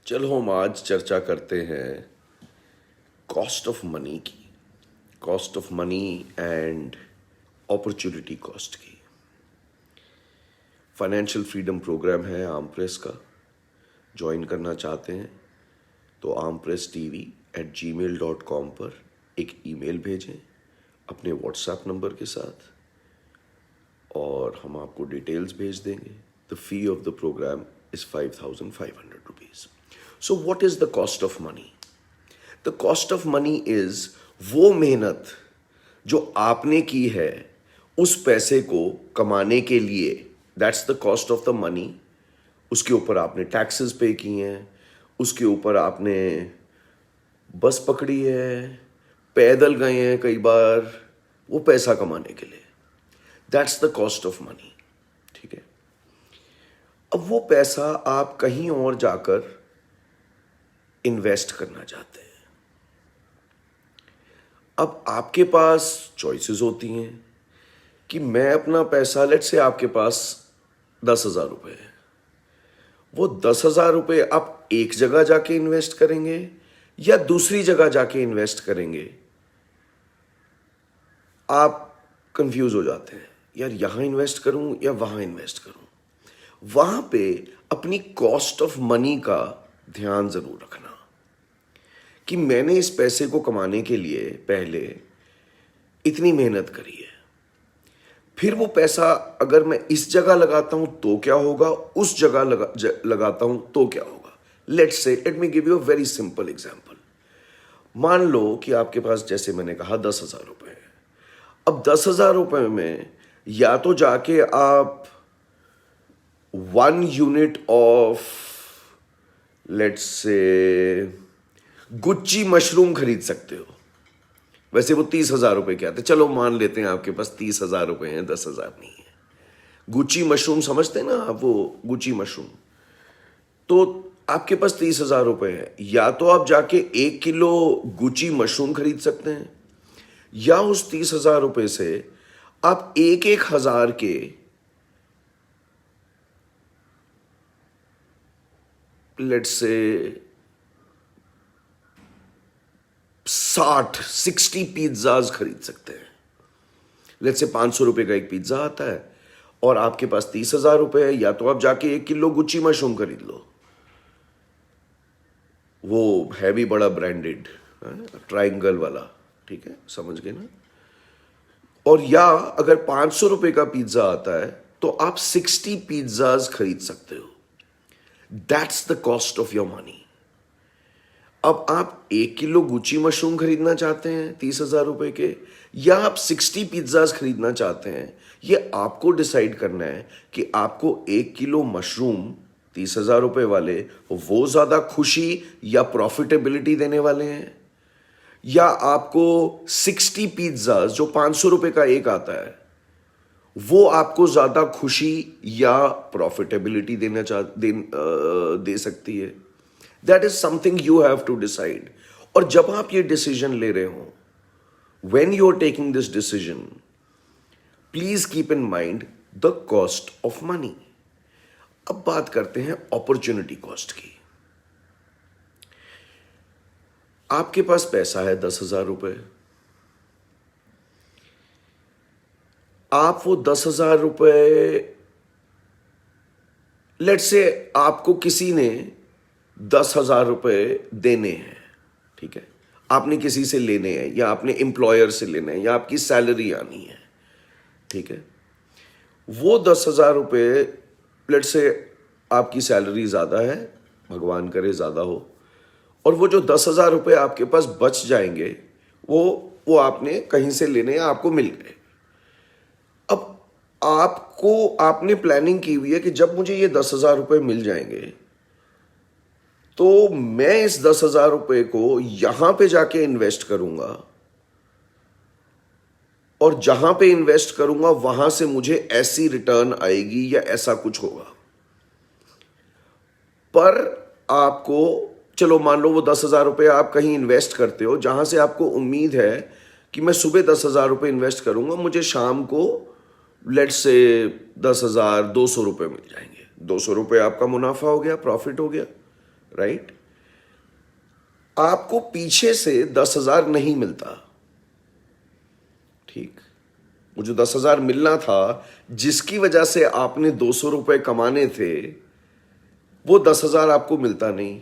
चलो हम आज चर्चा करते हैं कॉस्ट ऑफ मनी की। Cost of money and opportunity cost की। फाइनेंशियल फ्रीडम प्रोग्राम है आर्म प्रेस का। ज्वाइन करना चाहते हैं तो armpresstv@gmail.com पर एक ईमेल भेजें अपने व्हाट्सएप नंबर के साथ और हम आपको डिटेल्स भेज देंगे। The fee of the program is 5,500 rupees. So what is the cost of money? The cost of money is वो मेहनत जो आपने की है उस पैसे को कमाने के लिए। That's the cost of the money. उसके ऊपर आपने टैक्सेस पे किए हैं, उसके ऊपर आपने बस पकड़ी है, पैदल गए हैं कई बार वो पैसा कमाने के लिए। That's the cost of money. ठीक है, अब वो पैसा आप कहीं और जाकर इन्वेस्ट करना चाहते हैं। अब आपके पास चॉइसेस होती हैं कि मैं अपना पैसा, लेट से आपके पास 10,000 रुपये है, वो 10,000 रुपये आप एक जगह जाके इन्वेस्ट करेंगे या दूसरी जगह जाके इन्वेस्ट करेंगे। आप कंफ्यूज हो जाते हैं, यार यहां इन्वेस्ट करूं या वहां इन्वेस्ट करूं। वहां पे अपनी कॉस्ट ऑफ मनी का ध्यान जरूर रखना कि मैंने इस पैसे को कमाने के लिए पहले इतनी मेहनत करी है, फिर वो पैसा अगर मैं इस जगह लगाता हूं तो क्या होगा, उस जगह लगाता हूं तो क्या होगा। Let me give you a very simple example. मान लो कि आपके पास, जैसे मैंने कहा, 10,000 रुपये है। अब 10,000 रुपये में या तो जाके आप 1 unit of let's say Gucci mushroom खरीद सकते हो। वैसे वो 30,000 रुपये के आते, चलो मान लेते हैं आपके पास 30,000 रुपये हैं, 10,000 नहीं है। गुच्ची मशरूम समझते हैं ना आप, वो गुच्ची मशरूम। तो आपके पास 30,000 रुपये है, या तो आप जाके 1 किलो गुच्ची मशरूम खरीद सकते हैं, या उस 30,000 रुपये से आप 1,000 के लेट्स से 60 पिज्जाज खरीद सकते हैं। लेट्स से 500 रुपये का एक पिज्जा आता है और आपके पास 30,000 रुपये है, या तो आप जाके 1 किलो गुच्ची मशरूम खरीद लो, वो है भी बड़ा ब्रांडेड, ट्रायंगल वाला, ठीक है, समझ गए ना। और या अगर 500 रुपये का पिज्जा आता है तो आप 60 पिज्जाज खरीद सकते हो। That's the cost of your money. अब आप 1 किलो गुच्ची मशरूम खरीदना चाहते हैं 30,000 रुपये के, या आप 60 पिज्जाज खरीदना चाहते हैं, ये आपको डिसाइड करना है कि आपको 1 किलो मशरूम 30,000 रुपये वाले वो ज्यादा खुशी या प्रॉफिटेबिलिटी देने वाले हैं, या आपको 60 पिज्जाज जो 500 रुपये का एक आता है वो आपको ज्यादा खुशी या प्रॉफिटेबिलिटी दे सकती है। That is something you have to decide. और जब आप ये डिसीजन ले रहे हो, when you are taking this decision, please keep in mind the cost of money. अब बात करते हैं अपॉर्चुनिटी कॉस्ट की। आपके पास पैसा है 10,000 रुपये, आप वो 10,000 रुपये, लेट्स से आपको किसी ने 10,000 रुपये देने हैं, ठीक है, आपने किसी से लेने हैं, या आपने एम्प्लॉयर से लेने हैं, या आपकी सैलरी आनी है, ठीक है। वो 10,000 रुपये, लेट्स से आपकी सैलरी ज़्यादा है, भगवान करे ज़्यादा हो, और वो जो 10,000 रुपये आपके पास बच जाएंगे वो आपने कहीं से लेने या आपको मिल गए। अब आपने प्लानिंग की हुई है कि जब मुझे ये 10,000 रुपये मिल जाएंगे तो मैं इस 10,000 रुपये को यहां पे जाके इन्वेस्ट करूंगा, और जहां पे इन्वेस्ट करूंगा वहां से मुझे ऐसी रिटर्न आएगी या ऐसा कुछ होगा। पर आपको, चलो मान लो वो 10,000 रुपये आप कहीं इन्वेस्ट करते हो जहां से आपको उम्मीद है कि मैं सुबह 10,000 रुपये इन्वेस्ट करूंगा, मुझे शाम को लेट्स से 10,200 रुपये मिल जाएंगे। 200 रुपये आपका मुनाफा हो गया, प्रॉफिट हो गया, राइट? आपको पीछे से 10,000 नहीं मिलता, ठीक? वो जो 10,000 मिलना था, जिसकी वजह से आपने 200 रुपए कमाने थे, वो 10,000 आपको मिलता नहीं।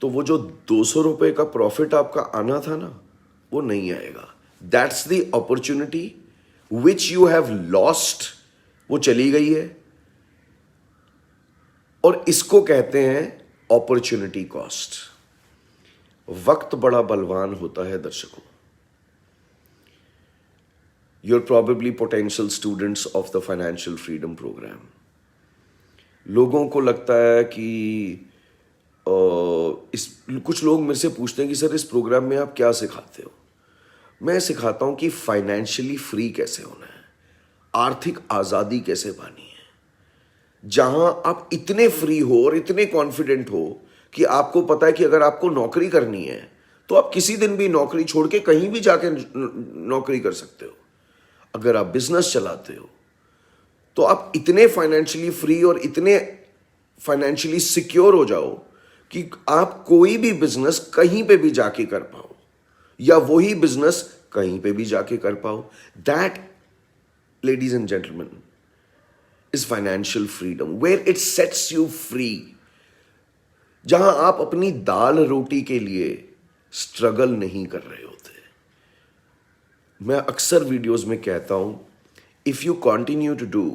तो वो जो 200 रुपए का प्रॉफिट आपका आना था ना, वो नहीं आएगा। That's the opportunity which you have lost, वो चली गई है। और इसको कहते हैं अपॉर्चुनिटी कॉस्ट। वक्त बड़ा बलवान होता है दर्शकों। You're probably potential students of the Financial Freedom Program. लोगों को लगता है कि कुछ लोग मेरे से पूछते हैं कि सर इस प्रोग्राम में आप क्या सिखाते हो? मैं सिखाता हूं कि फाइनेंशियली फ्री कैसे होना है, आर्थिक आज़ादी कैसे पानी है, जहां आप इतने फ्री हो और इतने कॉन्फिडेंट हो कि आपको पता है कि अगर आपको नौकरी करनी है तो आप किसी दिन भी नौकरी छोड़ के कहीं भी जाके नौकरी कर सकते हो। अगर आप बिजनेस चलाते हो तो आप इतने फाइनेंशियली फ्री और इतने फाइनेंशियली सिक्योर हो जाओ कि आप कोई भी बिजनेस कहीं पे भी जाके कर पाओ, या वही बिजनेस कहीं पे भी जाके कर पाओ। That, ladies and gentleman, is financial freedom, where it sets you free. जहां आप अपनी दाल रोटी के लिए स्ट्रगल नहीं कर रहे होते। मैं अक्सर वीडियोस में कहता हूं, if you continue to do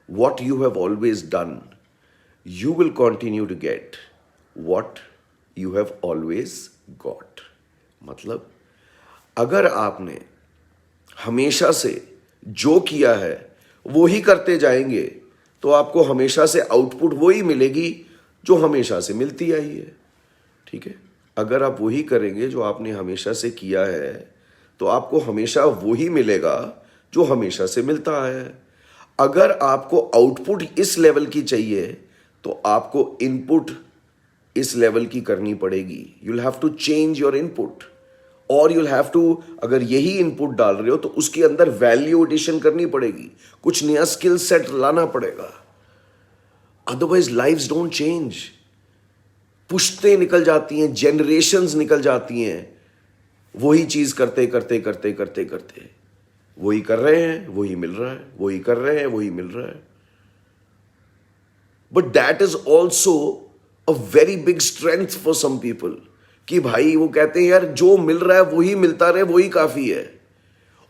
what you have always done, you will continue to get what you have always got. मतलब अगर आपने हमेशा से जो किया है वो ही करते जाएंगे तो आपको हमेशा से आउटपुट वही मिलेगी जो हमेशा से मिलती आई है, ठीक है? अगर आप वही करेंगे जो आपने हमेशा से किया है तो आपको हमेशा वही मिलेगा जो हमेशा से मिलता आया है। अगर आपको आउटपुट इस लेवल की चाहिए तो आपको इनपुट इस लेवल की करनी पड़ेगी। You'll have to change your input, और यूल हैव टू, अगर यही इनपुट डाल रहे हो तो उसके अंदर वैल्यू एडिशन करनी पड़ेगी, कुछ नया स्किल सेट लाना पड़ेगा। Otherwise lives don't change. पुश्तें निकल जाती हैं, जनरेशंस निकल जाती हैं, वही चीज करते करते करते करते करते वही कर रहे हैं, वही मिल रहा है, वही कर रहे हैं, वही मिल रहा है। But that is also a very big strength for some people, कि भाई वो कहते हैं यार जो मिल रहा है वही मिलता रहे, वही काफी है।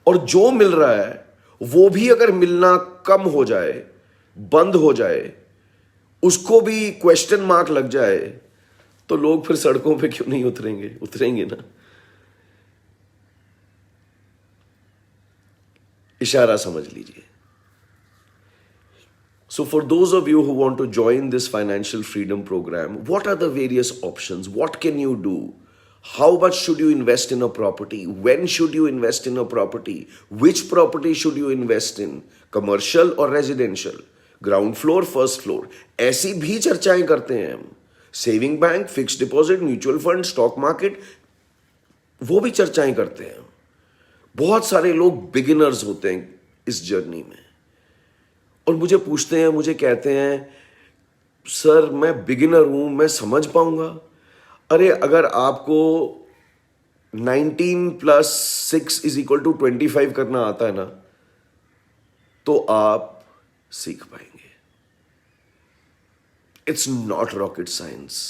और जो मिल रहा है वो भी अगर मिलना कम हो जाए, बंद हो जाए, उसको भी क्वेश्चन मार्क लग जाए, तो लोग फिर सड़कों पे क्यों नहीं उतरेंगे? उतरेंगे ना। इशारा समझ लीजिए। So for those of you who want to join this financial freedom program, what are the various options? What can you do? How much should you invest in a property? When should you invest in a property? Which property should you invest in? Commercial or residential? Ground floor, first floor? ऐसी भी चर्चाएं करते हैं हम। Saving bank, fixed deposit, mutual fund, stock market, वो भी चर्चाएं करते हैं। बहुत सारे लोग बिगिनर्स होते हैं इस जर्नी में और मुझे पूछते हैं, मुझे कहते हैं सर मैं बिगिनर हूं, मैं समझ पाऊंगा? अरे अगर आपको 19 + 6 = 25 करना आता है ना, तो आप सीख पाएंगे। It's not rocket science.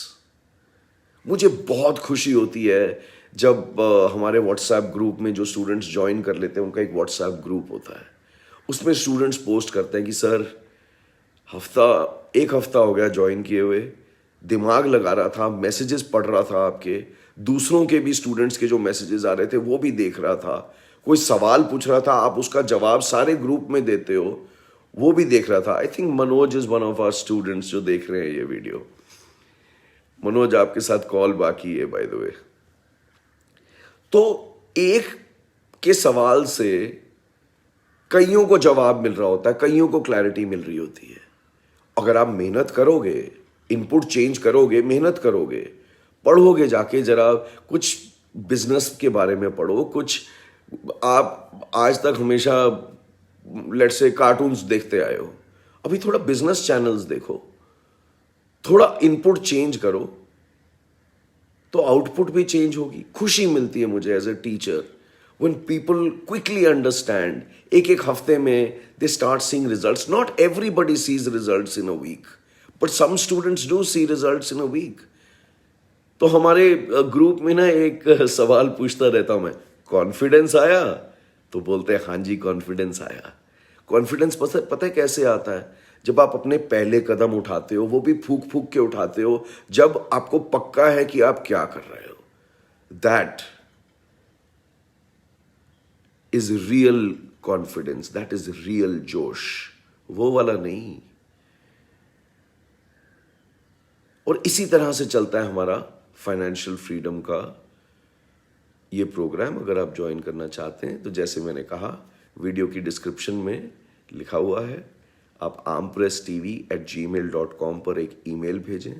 मुझे बहुत खुशी होती है जब हमारे व्हाट्सएप ग्रुप में जो स्टूडेंट्स ज्वाइन कर लेते हैं, उनका एक व्हाट्सएप ग्रुप होता है, उसमें स्टूडेंट्स पोस्ट करते हैं कि सर एक हफ्ता हो गया ज्वाइन किए हुए, दिमाग लगा रहा था, मैसेजेस पढ़ रहा था आपके, दूसरों के भी स्टूडेंट्स के जो मैसेजेस आ रहे थे वो भी देख रहा था, कोई सवाल पूछ रहा था, आप उसका जवाब सारे ग्रुप में देते हो, वो भी देख रहा था। I think Manoj is one of our students जो देख रहे हैं ये वीडियो। मनोज, आपके साथ कॉल बाकी है बाय द वे। तो एक के सवाल से कईयों को जवाब मिल रहा होता है, कईयों को क्लैरिटी मिल रही होती है। अगर आप मेहनत करोगे, इनपुट चेंज करोगे, मेहनत करोगे, पढ़ोगे, जाके जरा कुछ बिजनेस के बारे में पढ़ो, कुछ आप आज तक हमेशा लेट्स से कार्टून्स देखते आए हो, अभी थोड़ा बिजनेस चैनल्स देखो, थोड़ा इनपुट चेंज करो तो आउटपुट भी चेंज होगी। खुशी मिलती है मुझे as a teacher when people quickly understand. एक एक हफ्ते में they start seeing results. Not everybody sees results in a week, but some students do see results in a week. तो हमारे ग्रुप में ना एक सवाल पूछता रहता हूं मैं, कॉन्फिडेंस आया? तो बोलते हैं हाँ जी कॉन्फिडेंस आया। कॉन्फिडेंस पता है कैसे आता है? जब आप अपने पहले कदम उठाते हो, वो भी फूक फूक के उठाते हो, जब आपको पक्का है कि आप क्या कर रहे हो। That is real confidence, that is real जोश, वो वाला नहीं। और इसी तरह से चलता है हमारा फाइनेंशियल फ्रीडम का ये प्रोग्राम। अगर आप ज्वाइन करना चाहते हैं तो जैसे मैंने कहा, वीडियो की डिस्क्रिप्शन में लिखा हुआ है, आप aampresstv@gmail.com पर एक ईमेल भेजें,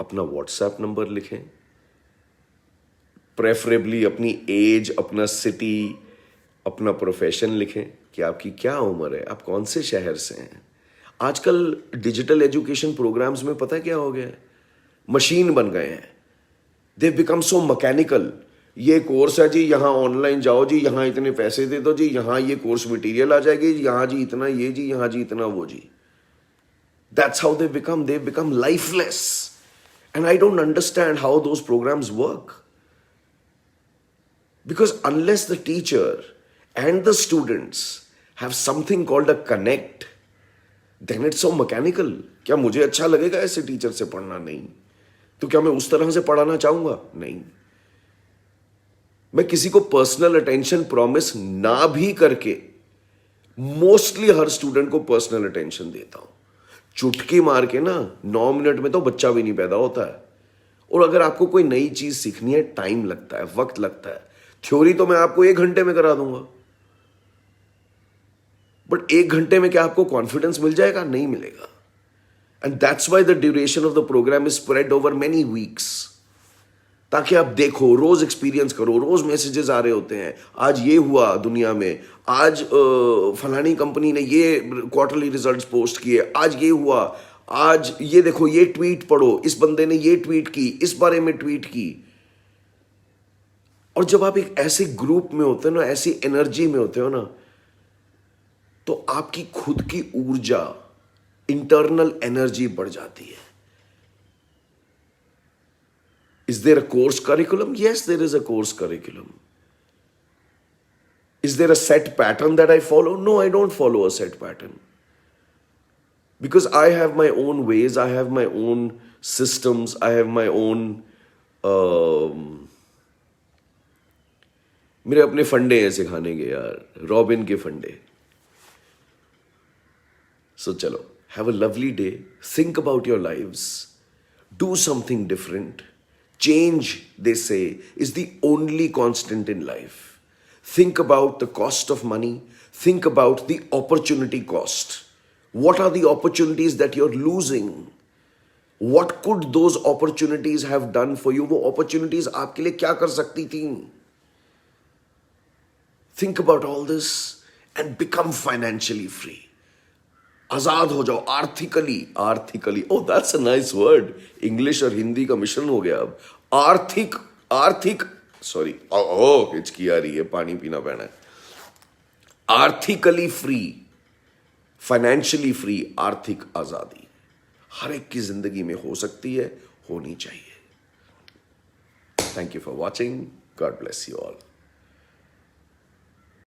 अपना व्हाट्सएप नंबर लिखें, प्रेफरेबली अपनी एज, अपना सिटी, अपना प्रोफेशन लिखें कि आपकी क्या उम्र है, आप कौन से शहर से हैं। आजकल डिजिटल एजुकेशन प्रोग्राम्स में पता है क्या हो गया है? मशीन बन गए हैं। They become so mechanical. ये कोर्स है जी, यहाँ ऑनलाइन जाओ जी, यहाँ इतने पैसे दे दो जी, यहाँ ये कोर्स मटेरियल आ जाएगी, यहाँ जी इतना ये जी, यहाँ जी इतना वो जी। That's how they become lifeless. And I don't understand how those programs work. Because unless the teacher and the students have something called a connect, then it's so mechanical. क्या मुझे अच्छा लगेगा ऐसे टीचर से पढ़ना? नहीं। तो क्या मैं उस तरह से पढ़ाना चाहूंगा? नहीं। मैं किसी को पर्सनल अटेंशन प्रॉमिस ना भी करके मोस्टली हर स्टूडेंट को पर्सनल अटेंशन देता हूं। चुटकी मार के ना 9 मिनट में तो बच्चा भी नहीं पैदा होता है। और अगर आपको कोई नई चीज सीखनी है, टाइम लगता है, वक्त लगता है। थ्योरी तो मैं आपको 1 घंटे में करा दूंगा, बट 1 घंटे में क्या आपको कॉन्फिडेंस मिल जाएगा? नहीं मिलेगा। And that's why the duration of the program is spread over many weeks, ताकि आप देखो, रोज एक्सपीरियंस करो। रोज मैसेजेस आ रहे होते हैं, आज ये हुआ दुनिया में, आज फलानी कंपनी ने ये क्वार्टरली रिजल्ट्स पोस्ट किए, आज ये हुआ, आज ये देखो, ये ट्वीट पढ़ो, इस बंदे ने ये ट्वीट की, इस बारे में ट्वीट की। और जब आप एक ऐसे ग्रुप में होते हो ना, ऐसी एनर्जी में होते हो ना, तो आपकी खुद की ऊर्जा, इंटरनल एनर्जी बढ़ जाती है। Is there a course curriculum? Yes, there is a course curriculum. Is there a set pattern that I follow? No, I don't follow a set pattern. Because I have my own ways, I have my own systems, I have my own मेरे अपने फंडे हैं सिखाने के यार, robin के फंडे। So चलो, have a lovely day, think about your lives, do something different. Change, they say, is the only constant in life. Think about the cost of money. Think about the opportunity cost. What are the opportunities that you're losing? What could those opportunities have done for you? वो opportunities आपके लिए क्या कर सकती थी? Think about all this and become financially free. आजाद हो जाओ आर्थिकली। Oh that's a nice word. English और हिंदी का मिश्रण हो गया अब। आर्थिक सॉरी, ओह हिचकी आ रही है, पानी पीना पैना है। आर्थिकली फ्री, फाइनेंशियली फ्री, आर्थिक आजादी हर एक की जिंदगी में हो सकती है, होनी चाहिए। Thank you for watching. God bless you all.